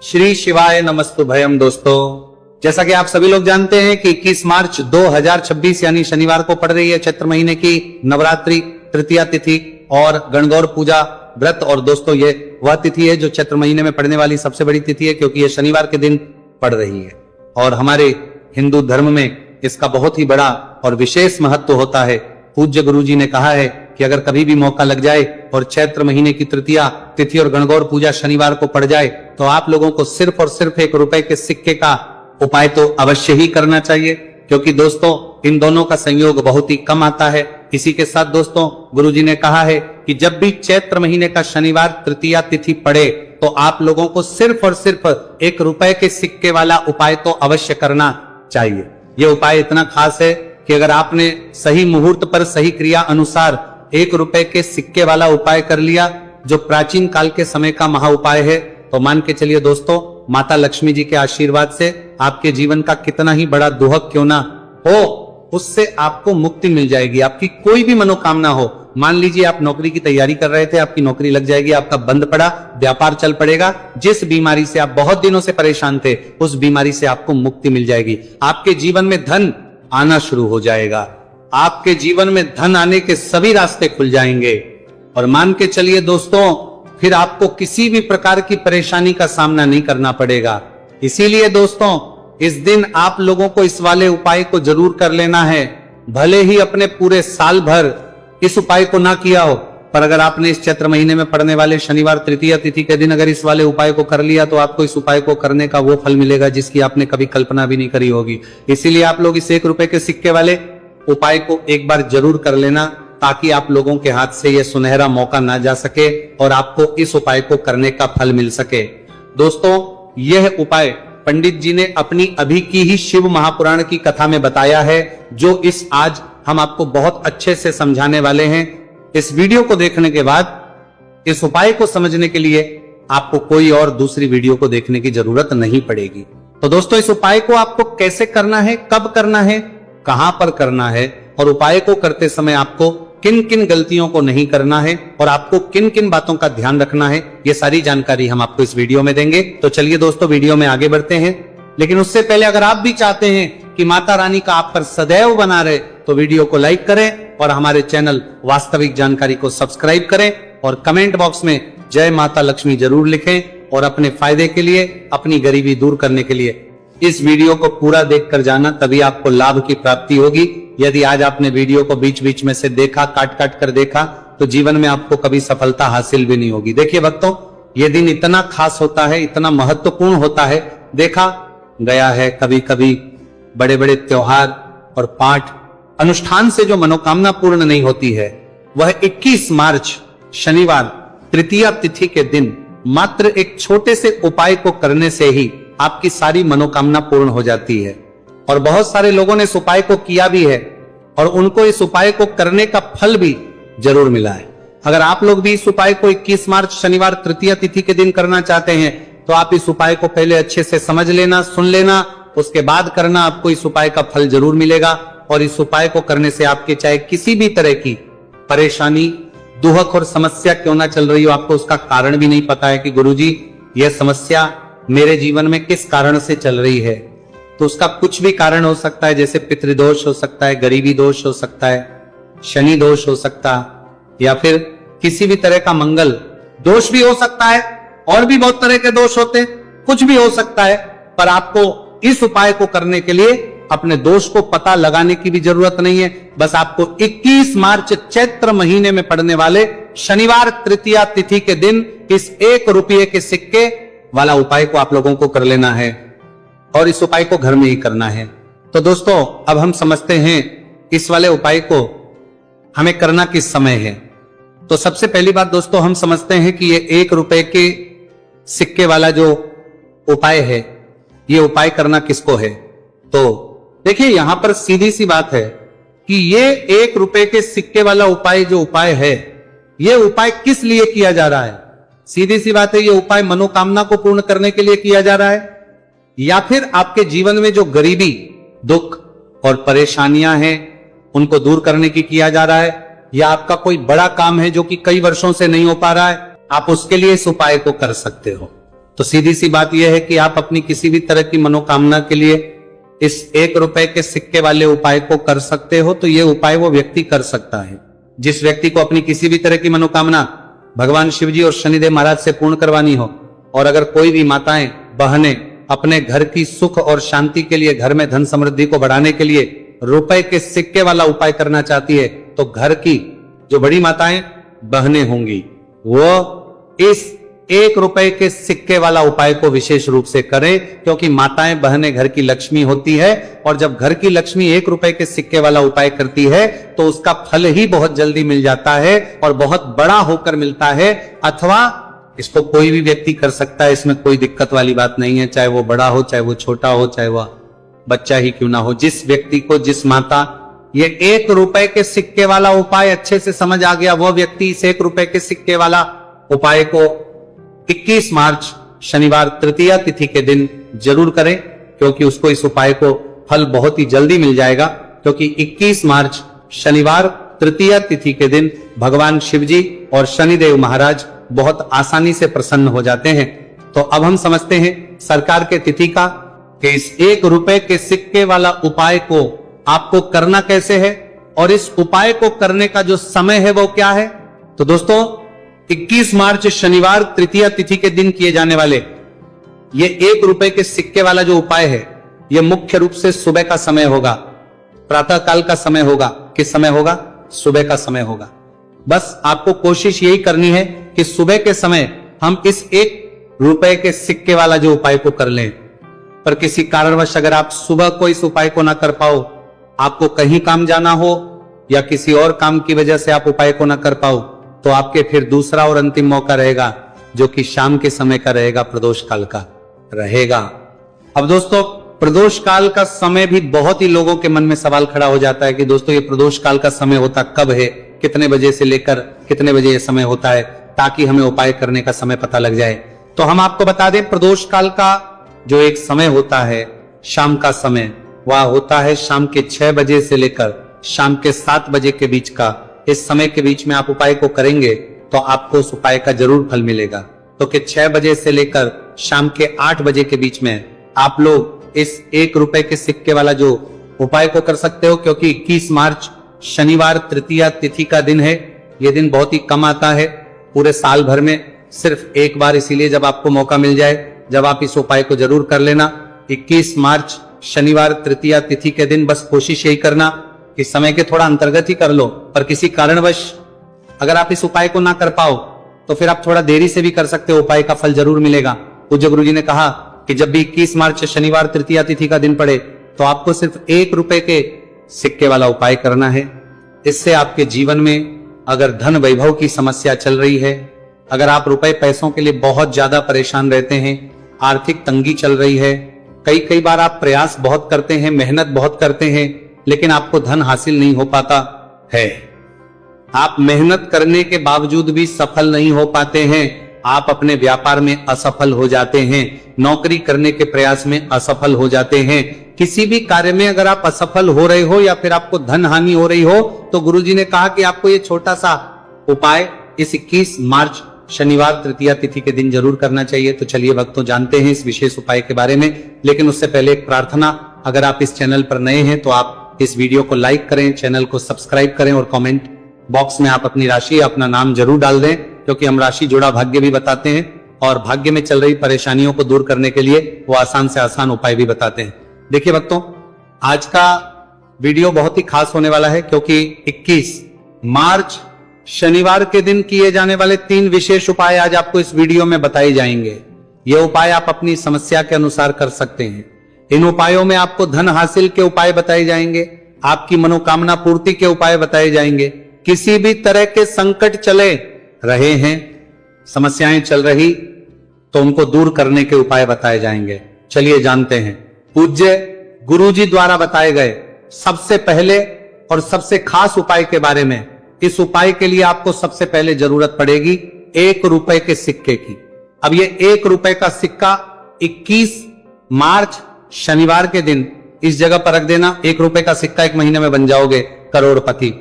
श्री शिवाय नमस्तुभयम। दोस्तों, जैसा कि आप सभी लोग जानते हैं कि 21 मार्च 2026 यानी शनिवार को पड़ रही है चैत्र महीने की नवरात्रि तृतीया तिथि और गणगौर पूजा व्रत। और दोस्तों, ये वह तिथि है जो चैत्र महीने में पड़ने वाली सबसे बड़ी तिथि है, क्योंकि ये शनिवार के दिन पड़ रही है। और हमारे हिंदू धर्म में इसका बहुत ही बड़ा और विशेष महत्व होता है। पूज्य गुरु जी ने कहा है कि अगर कभी भी मौका लग जाए और चैत्र महीने की तृतीया तिथि और गणगौर पूजा शनिवार को पड़ जाए, तो आप लोगों को सिर्फ और सिर्फ 1 रुपए के सिक्के का उपाय तो अवश्य ही करना चाहिए, क्योंकि दोस्तों इन दोनों का संयोग बहुत ही कम आता है। इसी के साथ दोस्तों, गुरु जी ने कहा है कि जब भी चैत्र महीने का शनिवार तृतीया तिथि पड़े, तो आप लोगों को सिर्फ और सिर्फ 1 रुपए के सिक्के वाला उपाय तो अवश्य करना चाहिए। यह उपाय इतना खास है कि अगर आपने सही मुहूर्त पर सही क्रिया अनुसार 1 रुपए के सिक्के वाला उपाय कर लिया, जो प्राचीन काल के समय का महा उपाय है, तो मान के चलिए दोस्तों, माता लक्ष्मी जी के आशीर्वाद से आपके जीवन का कितना ही बड़ा दुहक क्यों ना हो, उससे आपको मुक्ति मिल जाएगी। आपकी कोई भी मनोकामना हो, मान लीजिए आप नौकरी की तैयारी कर रहे थे, आपकी नौकरी लग जाएगी, आपका बंद पड़ा व्यापार चल पड़ेगा, जिस बीमारी से आप बहुत दिनों से परेशान थे, उस बीमारी से आपको मुक्ति मिल जाएगी। आपके जीवन में धन आना शुरू हो जाएगा, आपके जीवन में धन आने के सभी रास्ते खुल जाएंगे। और मान के चलिए दोस्तों, फिर आपको किसी भी प्रकार की परेशानी का सामना नहीं करना पड़ेगा। इसीलिए दोस्तों, इस दिन आप लोगों को इस वाले उपाय को जरूर कर लेना है। भले ही अपने पूरे साल भर इस उपाय को ना किया हो, पर अगर आपने इस चैत्र महीने में पड़ने वाले शनिवार तृतीया तिथि के दिन अगर इस वाले उपाय को कर लिया, तो आपको इस उपाय को करने का वो फल मिलेगा जिसकी आपने कभी कल्पना भी नहीं करी होगी। इसीलिए आप लोग इस 1 रुपए के सिक्के वाले उपाय को एक बार जरूर कर लेना, ताकि आप लोगों के हाथ से यह सुनहरा मौका ना जा सके और आपको इस उपाय को करने का फल मिल सके। दोस्तों, यह उपाय पंडित जी ने अपनी अभी की ही शिव महापुराण की कथा में बताया है, जो इस आज हम आपको बहुत अच्छे से समझाने वाले हैं। इस वीडियो को देखने के बाद इस उपाय को समझने के लिए आपको कोई और दूसरी वीडियो को देखने की जरूरत नहीं पड़ेगी। तो दोस्तों, इस उपाय को आपको कैसे करना है, कब करना है, कहां पर करना है, और उपाय को करते समय आपको किन किन गलतियों को नहीं करना है और आपको किन किन बातों का ध्यान रखना है, ये सारी जानकारी हम आपको इस वीडियो में देंगे। तो चलिए दोस्तों, वीडियो में आगे बढ़ते हैं। लेकिन उससे पहले अगर आप भी चाहते हैं कि माता रानी का आप पर सदैव बना रहे, तो वीडियो को लाइक करें और हमारे चैनल वास्तविक जानकारी को सब्सक्राइब करें और कमेंट बॉक्स में जय माता लक्ष्मी जरूर लिखें। और अपने फायदे के लिए, अपनी गरीबी दूर करने के लिए इस वीडियो को पूरा देखकर जाना, तभी आपको लाभ की प्राप्ति होगी। यदि आज आपने वीडियो को बीच बीच में से देखा, काट काट कर देखा, तो जीवन में आपको कभी सफलता हासिल भी नहीं होगी। देखिए भक्तों, यह दिन इतना खास होता है, इतना महत्वपूर्ण होता है। देखा गया है कभी कभी बड़े बड़े त्योहार और पाठ अनुष्ठान से जो मनोकामना पूर्ण नहीं होती है, वह 21 मार्च शनिवार तृतीया तिथि के दिन मात्र एक छोटे से उपाय को करने से ही आपकी सारी मनोकामना पूर्ण हो जाती है। और बहुत सारे लोगों ने इस उपाय को किया भी है और उनको इस उपाय को करने का फल भी जरूर मिला है। अगर आप लोग भी इस उपाय को 21 मार्च शनिवार तृतीया तिथि के दिन करना चाहते हैं, तो आप इस उपाय को पहले अच्छे से समझ लेना, सुन लेना, उसके बाद करना। आपको इस उपाय का फल जरूर मिलेगा। और इस उपाय को करने से आपके चाहे किसी भी तरह की परेशानी, दुहक और समस्या क्यों ना चल रही हो, आपको उसका कारण भी नहीं पता है कि गुरुजी यह समस्या मेरे जीवन में किस कारण से चल रही है, तो उसका कुछ भी कारण हो सकता है। जैसे पितृदोष हो सकता है, गरीबी दोष हो सकता है, शनि दोष हो सकता है, या फिर किसी भी तरह का मंगल दोष भी हो सकता है, और भी बहुत तरह के दोष होते हैं, कुछ भी हो सकता है। पर आपको इस उपाय को करने के लिए अपने दोष को पता लगाने की भी जरूरत नहीं है। बस आपको 21 मार्च चैत्र महीने में पड़ने वाले शनिवार तृतीया तिथि के दिन इस 1 रुपये के सिक्के वाला उपाय को आप लोगों को कर लेना है, और इस उपाय को घर में ही करना है। तो दोस्तों, अब हम समझते हैं इस वाले उपाय को हमें करना किस समय है। तो सबसे पहली बात दोस्तों, हम समझते हैं कि ये 1 रुपए के सिक्के वाला जो उपाय है, ये उपाय करना किसको है। तो देखिए, यहां पर सीधी सी बात है कि ये 1 रुपए के सिक्के वाला उपाय जो उपाय है, ये उपाय किस लिए किया जा रहा है। सीधी सी बात है, ये उपाय मनोकामना को पूर्ण करने के लिए किया जा रहा है, या फिर आपके जीवन में जो गरीबी, दुख और परेशानियां हैं, उनको दूर करने की किया जा रहा है, या आपका कोई बड़ा काम है जो कि कई वर्षों से नहीं हो पा रहा है, आप उसके लिए इस उपाय को कर सकते हो। तो सीधी सी बात यह है कि आप अपनी किसी भी तरह की मनोकामना के लिए इस 1 रुपए के सिक्के वाले उपाय को कर सकते हो। तो यह उपाय वो व्यक्ति कर सकता है जिस व्यक्ति को अपनी किसी भी तरह की मनोकामना भगवान शिवजी और शनिदेव महाराज से पूर्ण करवानी हो। और अगर कोई भी माताएं बहनें अपने घर की सुख और शांति के लिए, घर में धन समृद्धि को बढ़ाने के लिए रुपए के सिक्के वाला उपाय करना चाहती है, तो घर की जो बड़ी माताएं बहनें होंगी वो इस 1 रुपए के सिक्के वाला उपाय को विशेष रूप से करें, क्योंकि माताएं बहनें घर की लक्ष्मी होती है। और जब घर की लक्ष्मी 1 रुपए के सिक्के वाला उपाय करती है तो उसका फल ही बहुत जल्दी मिल जाता है और बहुत बड़ा होकर मिलता है। अथवा इसको कोई भी व्यक्ति कर सकता है, इसमें कोई दिक्कत वाली बात नहीं है, चाहे वो बड़ा हो, चाहे वो छोटा हो, चाहे वह बच्चा ही क्यों ना हो। जिस व्यक्ति को, जिस माता ये 1 रुपए के सिक्के वाला उपाय अच्छे से समझ आ गया, वह व्यक्ति इस 1 रुपए के सिक्के वाला उपाय को 21 मार्च शनिवार तृतीया तिथि के दिन जरूर करें, क्योंकि उसको इस उपाय को फल बहुत ही जल्दी मिल जाएगा। क्योंकि 21 मार्च शनिवार तृतीया तिथि के दिन भगवान शिवजी और शनिदेव महाराज बहुत आसानी से प्रसन्न हो जाते हैं। तो अब हम समझते हैं सरकार के तिथि का कि इस 1 रुपए के सिक्के वाला उपाय को आपको करना कैसे है और इस उपाय को करने का जो समय है वो क्या है। तो दोस्तों 21 मार्च शनिवार तृतीया तिथि के दिन किए जाने वाले ये 1 रुपए के सिक्के वाला जो उपाय है, यह मुख्य रूप से सुबह का समय होगा, प्रातः काल का समय होगा। किस समय होगा? सुबह का समय होगा। बस आपको कोशिश यही करनी है कि सुबह के समय हम इस 1 रुपए के सिक्के वाला जो उपाय को कर लें। पर किसी कारणवश अगर आप सुबह को इस उपाय को ना कर पाओ, आपको कहीं काम जाना हो या किसी और काम की वजह से आप उपाय को ना कर पाओ, तो आपके फिर दूसरा और अंतिम मौका रहेगा, जो कि शाम के समय का रहेगा, प्रदोष काल का रहेगा। अब दोस्तों प्रदोष काल का समय भी बहुत ही लोगों के मन में सवाल खड़ा हो जाता है कि दोस्तों ये प्रदोष काल का समय होता कब है, कितने बजे से लेकर कितने बजे ये समय होता है, ताकि हमें उपाय करने का समय पता लग जाए। तो हम आपको बता दें, प्रदोष काल का जो एक समय होता है, शाम का समय, वह होता है शाम के 6 बजे से लेकर शाम के 7 बजे के बीच का। इस समय के बीच में आप उपाय को करेंगे तो आपको उस उपाय का जरूर फल मिलेगा। तो कि 6 बजे से लेकर शाम के 8 बजे के बीच में आप लोग इस 1 रुपए के सिक्के वाला जो उपाय को कर सकते हो, क्योंकि 21 मार्च शनिवार तृतीया तिथि का दिन है। यह दिन बहुत ही कम आता है पूरे साल भर में, सिर्फ एक बार, इसीलिए जब आपको मौका मिल जाए, जब आप इस उपाय को जरूर कर लेना। 21 मार्च शनिवार तृतीया तिथि के दिन बस कोशिश यही करना कि समय के थोड़ा अंतर्गत ही कर लो। पर किसी कारणवश अगर आप इस उपाय को ना कर पाओ तो फिर आप थोड़ा देरी से भी कर सकते हो, उपाय का फल जरूर मिलेगा। पूज्य गुरु जी ने कहा कि जब भी 21 मार्च शनिवार तृतीया तिथि का दिन पड़े तो आपको सिर्फ 1 रुपए के सिक्के वाला उपाय करना है। इससे आपके जीवन में अगर धन वैभव की समस्या चल रही है, अगर आप रुपए पैसों के लिए बहुत ज्यादा परेशान रहते हैं, आर्थिक तंगी चल रही है, कई बार आप प्रयास बहुत करते हैं, मेहनत बहुत करते हैं, लेकिन आपको धन हासिल नहीं हो पाता है, आप मेहनत करने के बावजूद भी सफल नहीं हो पाते हैं, आप अपने व्यापार में असफल हो जाते हैं, नौकरी करने के प्रयास में असफल हो जाते हैं, किसी भी कार्य में अगर आप असफल हो रहे हो या फिर आपको धन हानि हो रही हो, तो गुरुजी ने कहा कि आपको ये छोटा सा उपाय इस 21 मार्च शनिवार तृतीया तिथि के दिन जरूर करना चाहिए। तो चलिए भक्तों, जानते हैं इस विशेष उपाय के बारे में, लेकिन उससे पहले एक प्रार्थना, अगर आप इस चैनल पर नए हैं तो आप इस वीडियो को लाइक करें, चैनल को सब्सक्राइब करें और कमेंट बॉक्स में आप अपनी राशि, अपना नाम जरूर डाल दें, क्योंकि हम राशि जुड़ा भाग्य भी बताते हैं और भाग्य में चल रही परेशानियों को दूर करने के लिए वो आसान से आसान उपाय भी बताते हैं। देखिए भक्तों, आज का वीडियो बहुत ही खास होने वाला है, क्योंकि 21 मार्च शनिवार के दिन किए जाने वाले 3 विशेष उपाय आज आपको इस वीडियो में बताए जाएंगे। ये उपाय आप अपनी समस्या के अनुसार कर सकते हैं। इन उपायों में आपको धन हासिल के उपाय बताए जाएंगे, आपकी मनोकामना पूर्ति के उपाय बताए जाएंगे, किसी भी तरह के संकट चले रहे हैं, समस्याएं चल रही, तो उनको दूर करने के उपाय बताए जाएंगे। चलिए जानते हैं पूज्य गुरुजी द्वारा बताए गए सबसे पहले और सबसे खास उपाय के बारे में। इस उपाय के लिए आपको सबसे पहले जरूरत पड़ेगी 1 रुपए के सिक्के की। अब ये 1 रुपए का सिक्का 21 मार्च शनिवार के दिन इस जगह पर रख देना। 1 रुपए का सिक्का 1 महीने में बन जाओगे करोड़पति।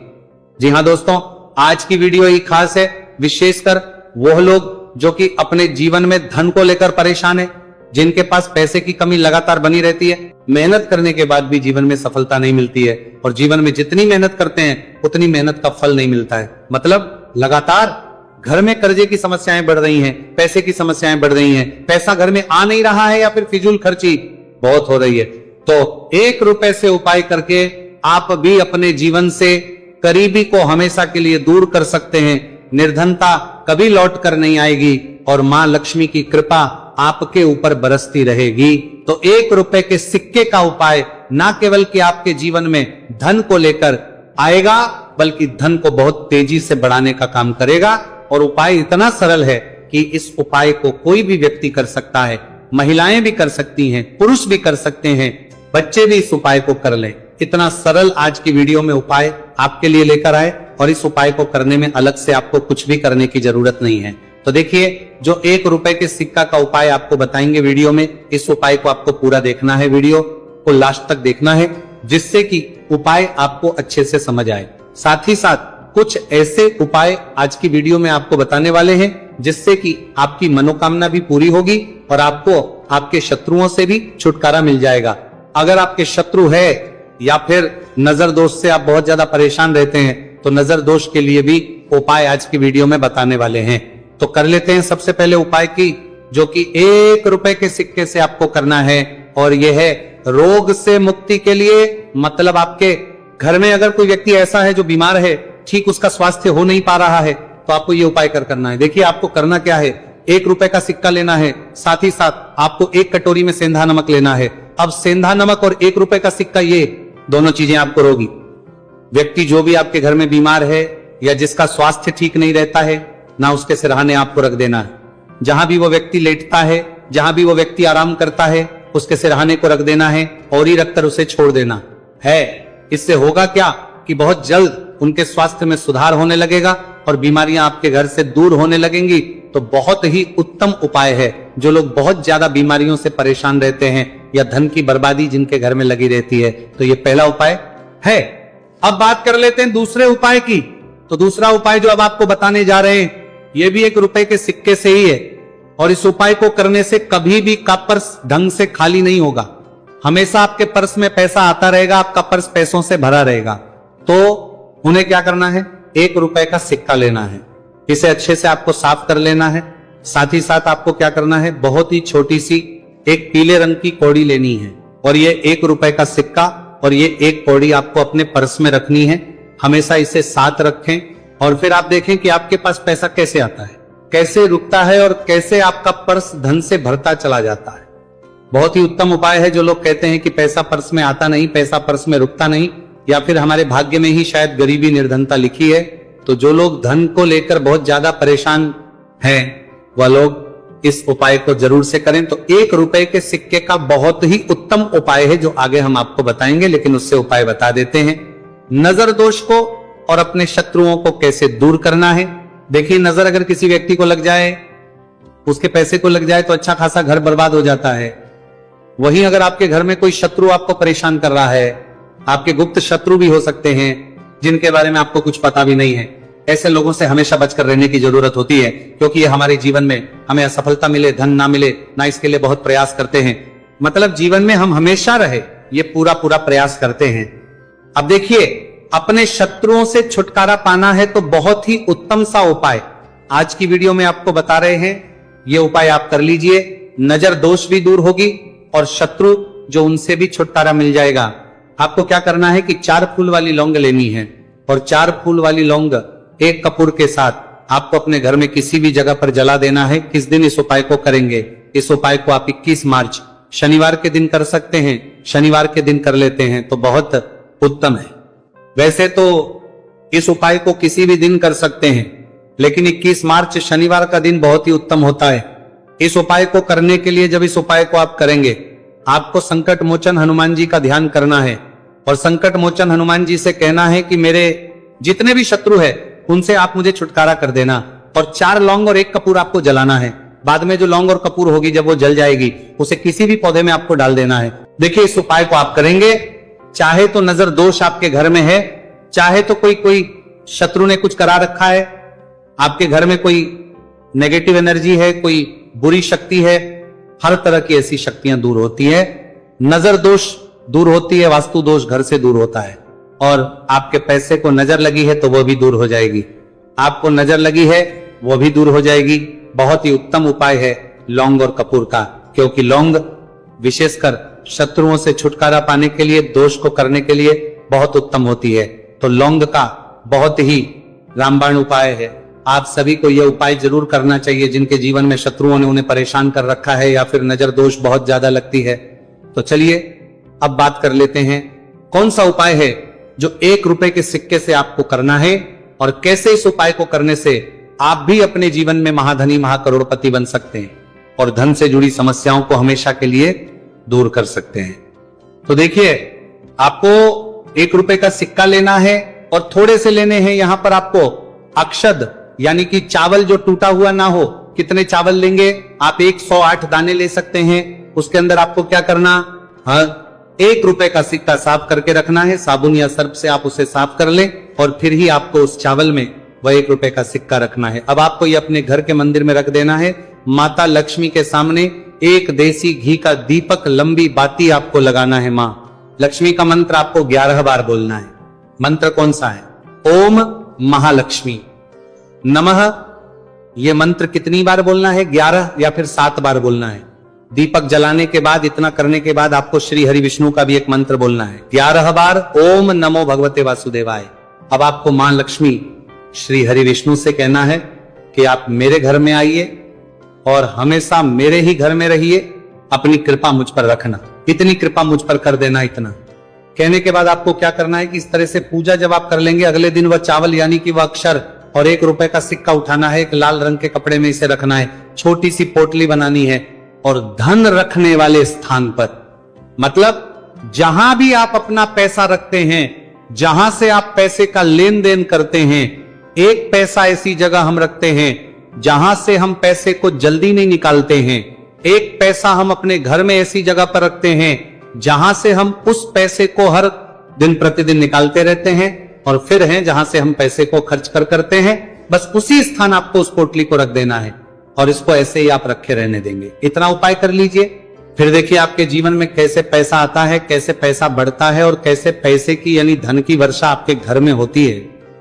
जी हां दोस्तों, आज की वीडियो ही खास है, विशेषकर वो लोग जो कि अपने जीवन में धन को लेकर परेशान है, जिनके पास पैसे की कमी लगातार बनी रहती है, मेहनत करने के बाद भी जीवन में सफलता नहीं मिलती है, और जीवन में जितनी मेहनत करते हैं उतनी मेहनत का फल नहीं मिलता है। मतलब लगातार घर में कर्जे की समस्याएं बढ़ रही हैं, पैसे की समस्याएं बढ़ रही हैं, पैसा घर में आ नहीं रहा है, या फिर फिजूल खर्ची बहुत हो रही है। तो 1 रुपए से उपाय करके आप भी अपने जीवन से करीबी को हमेशा के लिए दूर कर सकते हैं। निर्धनता कभी लौट कर नहीं आएगी और मां लक्ष्मी की कृपा आपके ऊपर बरसती रहेगी। तो 1 रुपए के सिक्के का उपाय ना केवल कि आपके जीवन में धन को लेकर आएगा, बल्कि धन को बहुत तेजी से बढ़ाने का काम करेगा। और उपाय इतना सरल है कि इस उपाय को कोई भी व्यक्ति कर सकता है, महिलाएं भी कर सकती हैं, पुरुष भी कर सकते हैं, बच्चे भी इस उपाय को कर लें। इतना सरल आज की वीडियो में उपाय आपके लिए लेकर आए, और इस उपाय को करने में अलग से आपको कुछ भी करने की जरूरत नहीं है। तो देखिए, जो 1 रुपए के सिक्का का उपाय आपको बताएंगे वीडियो में, इस उपाय को आपको पूरा देखना है, वीडियो को लास्ट तक देखना है, जिससे कि उपाय आपको अच्छे से समझ आए। साथ ही साथ कुछ ऐसे उपाय आज की वीडियो में आपको बताने वाले हैं जिससे कि आपकी मनोकामना भी पूरी होगी और आपको आपके शत्रुओं से भी छुटकारा मिल जाएगा। अगर आपके शत्रु है या फिर नजर दोष से आप बहुत ज्यादा परेशान रहते हैं, तो नजर दोष के लिए भी उपाय आज की वीडियो में बताने वाले हैं। तो कर लेते हैं सबसे पहले उपाय की, जो कि 1 रुपए के सिक्के से आपको करना है, और यह है रोग से मुक्ति के लिए। मतलब आपके घर में अगर कोई व्यक्ति ऐसा है जो बीमार है, ठीक उसका स्वास्थ्य हो नहीं पा रहा है, तो आपको ये उपाय करना है। देखिए, आपको करना क्या है, 1 रुपए का सिक्का लेना है, साथ ही साथ आपको 1 कटोरी में सेंधा नमक लेना है। अब सेंधा नमक और 1 रुपए का सिक्का, ये दोनों चीजें आपको रोगी व्यक्ति जो भी आपके घर में बीमार है या जिसका स्वास्थ्य ठीक नहीं रहता है ना, उसके सिरहाने आपको रख देना है। जहां भी वो व्यक्ति लेटता है, जहां भी वो व्यक्ति आराम करता है, उसके सिरहाने को रख देना है और ही रखकर उसे छोड़ देना है। इससे होगा क्या कि बहुत जल्द उनके स्वास्थ्य में सुधार होने लगेगा और बीमारियां आपके घर से दूर होने लगेंगी। तो बहुत ही उत्तम उपाय है। जो लोग बहुत ज्यादा बीमारियों से परेशान रहते हैं या धन की बर्बादी जिनके घर में लगी रहती है, तो ये पहला उपाय है। अब बात कर लेते हैं दूसरे उपाय की। तो दूसरा उपाय जो अब आपको बताने जा रहे हैं, ये भी 1 रुपए के सिक्के से ही है, और इस उपाय को करने से कभी भी का पर्स ढंग से खाली नहीं होगा। हमेशा आपके पर्स में पैसा आता रहेगा, आपका पर्स पैसों से भरा रहेगा। तो उन्हें क्या करना है, 1 रुपए का सिक्का लेना है, इसे अच्छे से आपको साफ कर लेना है। साथ ही साथ आपको क्या करना है, बहुत ही छोटी सी एक पीले रंग की कौड़ी लेनी है, और ये 1 रुपए का सिक्का और ये 1 कौड़ी आपको अपने पर्स में रखनी है। हमेशा इसे साथ रखें, और फिर आप देखें कि आपके पास पैसा कैसे आता है, कैसे रुकता है, और कैसे आपका पर्स धन से भरता चला जाता है। बहुत ही उत्तम उपाय है। जो लोग कहते हैं कि पैसा पर्स में आता नहीं, पैसा पर्स में रुकता नहीं, या फिर हमारे भाग्य में ही शायद गरीबी निर्धनता लिखी है, तो जो लोग धन को लेकर बहुत ज्यादा परेशान हैं, वह लोग इस उपाय को जरूर से करें। तो 1 रुपए के सिक्के का बहुत ही उत्तम उपाय है, जो आगे हम आपको बताएंगे, लेकिन उससे उपाय बता देते हैं। नजर दोष को और अपने शत्रुओं को कैसे दूर करना है। देखिए, नजर अगर किसी व्यक्ति को लग जाए, उसके पैसे को लग जाए, तो अच्छा खासा घर बर्बाद हो जाता है। वहीं अगर आपके घर में कोई शत्रु आपको परेशान कर रहा है, आपके गुप्त शत्रु भी हो सकते हैं जिनके बारे में आपको कुछ पता भी नहीं है, ऐसे लोगों से हमेशा बचकर रहने की जरूरत होती है, क्योंकि ये हमारे जीवन में हमें असफलता मिले, धन ना मिले ना, इसके लिए बहुत प्रयास करते हैं। मतलब जीवन में हम हमेशा रहे, ये पूरा प्रयास करते हैं। अब देखिए, अपने शत्रुओं से छुटकारा पाना है तो बहुत ही उत्तम सा उपाय आज की वीडियो में आपको बता रहे हैं। ये उपाय आप कर लीजिए, नजर दोष भी दूर होगी और शत्रु जो उनसे भी छुटकारा मिल जाएगा। आपको क्या करना है कि 4 फूल वाली लौंग लेनी है, और 4 फूल वाली लौंग 1 कपूर के साथ आपको अपने घर में किसी भी जगह पर जला देना है। किस दिन इस उपाय को करेंगे? इस उपाय को आप 21 मार्च शनिवार के दिन कर सकते हैं। शनिवार के दिन कर लेते हैं तो बहुत उत्तम है। वैसे तो इस उपाय को किसी भी दिन कर सकते हैं, लेकिन 21 मार्च शनिवार का दिन बहुत ही उत्तम होता है। इस उपाय को करने के लिए जब इस उपाय को आप करेंगे, आपको संकट मोचन हनुमान जी का ध्यान करना है, और संकट मोचन हनुमान जी से कहना है कि मेरे जितने भी शत्रु है उनसे आप मुझे छुटकारा कर देना। और 4 लौंग और 1 कपूर आपको जलाना है। बाद में जो लौंग और कपूर होगी, जब वो जल जाएगी, उसे किसी भी पौधे में आपको डाल देना है। देखिए, इस उपाय को आप करेंगे, चाहे तो नजर दोष आपके घर में है, चाहे तो कोई शत्रु ने कुछ करा रखा है, आपके घर में कोई नेगेटिव एनर्जी है, कोई बुरी शक्ति है, हर तरह की ऐसी शक्तियां दूर होती है। नजर दोष दूर होती है, वास्तु दोष घर से दूर होता है। और आपके पैसे को नजर लगी है तो वो भी दूर हो जाएगी, आपको नजर लगी है वो भी दूर हो जाएगी। बहुत ही उत्तम उपाय है लौंग और कपूर का, क्योंकि लौंग विशेषकर शत्रुओं से छुटकारा पाने के लिए, दोष को करने के लिए बहुत उत्तम होती है। तो लौंग का बहुत ही रामबाण उपाय है। आप सभी को यह उपाय जरूर करना चाहिए जिनके जीवन में शत्रुओं ने उन्हें परेशान कर रखा है या फिर नजर दोष बहुत ज्यादा लगती है। तो चलिए अब बात कर लेते हैं कौन सा उपाय है जो 1 रुपए के सिक्के से आपको करना है और कैसे इस उपाय को करने से आप भी अपने जीवन में महाधनी महाकरोड़पति बन सकते हैं और धन से जुड़ी समस्याओं को हमेशा के लिए दूर कर सकते हैं। तो देखिए, आपको 1 रुपए का सिक्का लेना है और थोड़े से लेने हैं। यहां पर आपको अक्षद यानी कि चावल जो टूटा हुआ ना हो, कितने चावल लेंगे आप? 108 दाने ले सकते हैं। उसके अंदर आपको क्या करना, 1 रुपए का सिक्का साफ करके रखना है। साबुन या सर्फ से आप उसे साफ कर लें और फिर ही आपको उस चावल में वह 1 रुपए का सिक्का रखना है। अब आपको ये अपने घर के मंदिर में रख देना है। माता लक्ष्मी के सामने एक देसी घी का दीपक लंबी बाती आपको लगाना है। मां लक्ष्मी का मंत्र आपको 11 बार बोलना है। मंत्र कौन सा है? ओम महालक्ष्मी नमः। यह मंत्र कितनी बार बोलना है? 11 या फिर 7 बार बोलना है। दीपक जलाने के बाद, इतना करने के बाद आपको श्री हरि विष्णु का भी एक मंत्र बोलना है 11 बार, ओम नमो भगवते वासुदेवाय। अब आपको मां लक्ष्मी श्री हरि विष्णु से कहना है कि आप मेरे घर में आइए और हमेशा मेरे ही घर में रहिए, अपनी कृपा मुझ पर रखना, इतनी कृपा मुझ पर कर देना। इतना कहने के बाद आपको क्या करना है कि इस तरह से पूजा जब आप कर लेंगे, अगले दिन वह चावल यानी कि वह अक्षर और 1 रुपए का सिक्का उठाना है। एक लाल रंग के कपड़े में इसे रखना है, छोटी सी पोटली बनानी है और धन रखने वाले स्थान पर, मतलब जहां भी आप अपना पैसा रखते हैं, जहां से आप पैसे का लेन देन करते हैं, एक पैसा ऐसी जगह हम रखते हैं जहां से हम पैसे को जल्दी नहीं निकालते हैं। एक पैसा हम अपने घर में ऐसी जगह पर रखते हैं जहां से हम उस पैसे को हर दिन प्रतिदिन निकालते रहते हैं, और फिर हैं जहां से हम पैसे को खर्च करते हैं। बस उसी स्थान आपको उस पोटली को रख देना है और इसको ऐसे ही आप रखे रहने देंगे। इतना उपाय कर लीजिए, फिर देखिए आपके जीवन में कैसे पैसा आता है, कैसे पैसा बढ़ता है और कैसे पैसे की यानी धन की वर्षा आपके घर में होती है।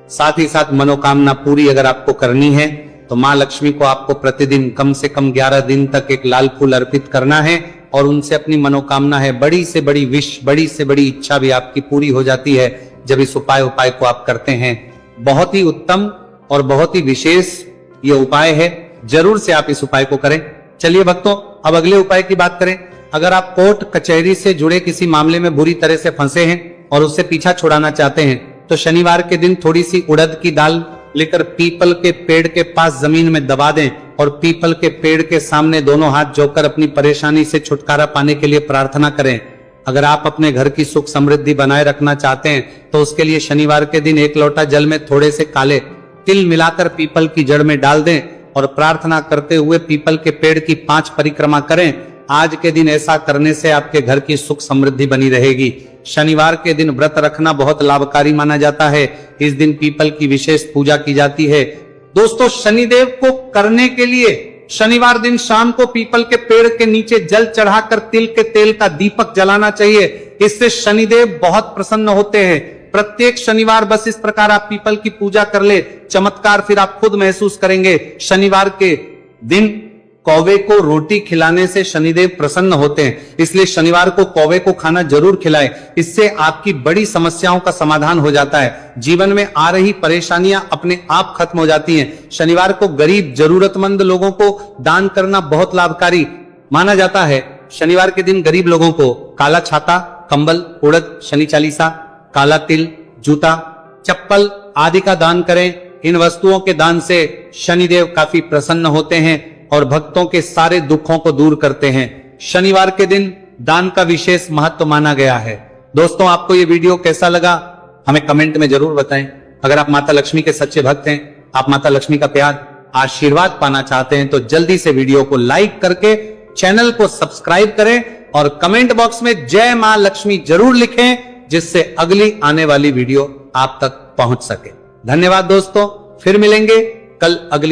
साथ ही साथ मनोकामना पूरी अगर आपको करनी है तो मां लक्ष्मी को आपको प्रतिदिन कम से कम 11 दिन तक एक लाल फूल अर्पित करना है और उनसे अपनी मनोकामना है, बड़ी से बड़ी विश, बड़ी से बड़ी इच्छा भी आपकी पूरी हो जाती है जब इस उपाय को आप करते हैं। बहुत ही उत्तम और बहुत ही विशेष ये उपाय है, जरूर से आप इस उपाय को करें। चलिए भक्तों, अब अगले उपाय की बात करें। अगर आप कोर्ट कचहरी से जुड़े किसी मामले में बुरी तरह से फंसे हैं और उससे पीछा छुड़ाना चाहते हैं तो शनिवार के दिन थोड़ी सी उड़द की दाल लेकर पीपल के पेड़ के पास जमीन में दबा दें और पीपल के पेड़ के सामने दोनों हाथ जोड़कर अपनी परेशानी से छुटकारा पाने के लिए प्रार्थना करें। अगर आप अपने घर की सुख समृद्धि बनाए रखना चाहते हैं तो उसके लिए शनिवार के दिन 1 लोटा जल में थोड़े से काले तिल मिलाकर पीपल की जड़ में डाल दें और प्रार्थना करते हुए पीपल के पेड़ की 5 परिक्रमा करें। आज के दिन ऐसा करने से आपके घर की सुख समृद्धि बनी रहेगी। शनिवार के दिन व्रत रखना बहुत लाभकारी माना जाता है। इस दिन पीपल की विशेष पूजा की जाती है। दोस्तों, शनिदेव को करने के लिए शनिवार दिन शाम को पीपल के पेड़ के नीचे जल चढ़ाकर तिल के तेल का दीपक जलाना चाहिए। इससे शनिदेव बहुत प्रसन्न होते हैं। प्रत्येक शनिवार बस इस प्रकार आप पीपल की पूजा कर ले, चमत्कार फिर आप खुद महसूस करेंगे। शनिवार के दिन कौवे को रोटी खिलाने से शनिदेव प्रसन्न होते हैं, इसलिए शनिवार को कौवे को खाना जरूर खिलाएं। इससे आपकी बड़ी समस्याओं का समाधान हो जाता है। जीवन में आ रही परेशानियां अपने आप खत्म हो जाती हैं। शनिवार को गरीब जरूरतमंद लोगों को दान करना बहुत लाभकारी माना जाता है। शनिवार के दिन गरीब लोगों को काला छाता, कंबल, उड़द, शनि चालीसा, काला तिल, जूता, चप्पल आदि का दान करें। इन वस्तुओं के दान से शनिदेव काफी प्रसन्न होते हैं और भक्तों के सारे दुखों को दूर करते हैं। शनिवार के दिन दान का विशेष महत्व माना गया है। दोस्तों, आपको ये वीडियो कैसा लगा हमें कमेंट में जरूर बताएं। अगर आप माता लक्ष्मी के सच्चे भक्त हैं, आप माता लक्ष्मी का प्यार आशीर्वाद पाना चाहते हैं तो जल्दी से वीडियो को लाइक करके चैनल को सब्सक्राइब करें और कमेंट बॉक्स में जय मां लक्ष्मी जरूर लिखें, जिससे अगली आने वाली वीडियो आप तक पहुंच सके। धन्यवाद दोस्तों, फिर मिलेंगे कल अगली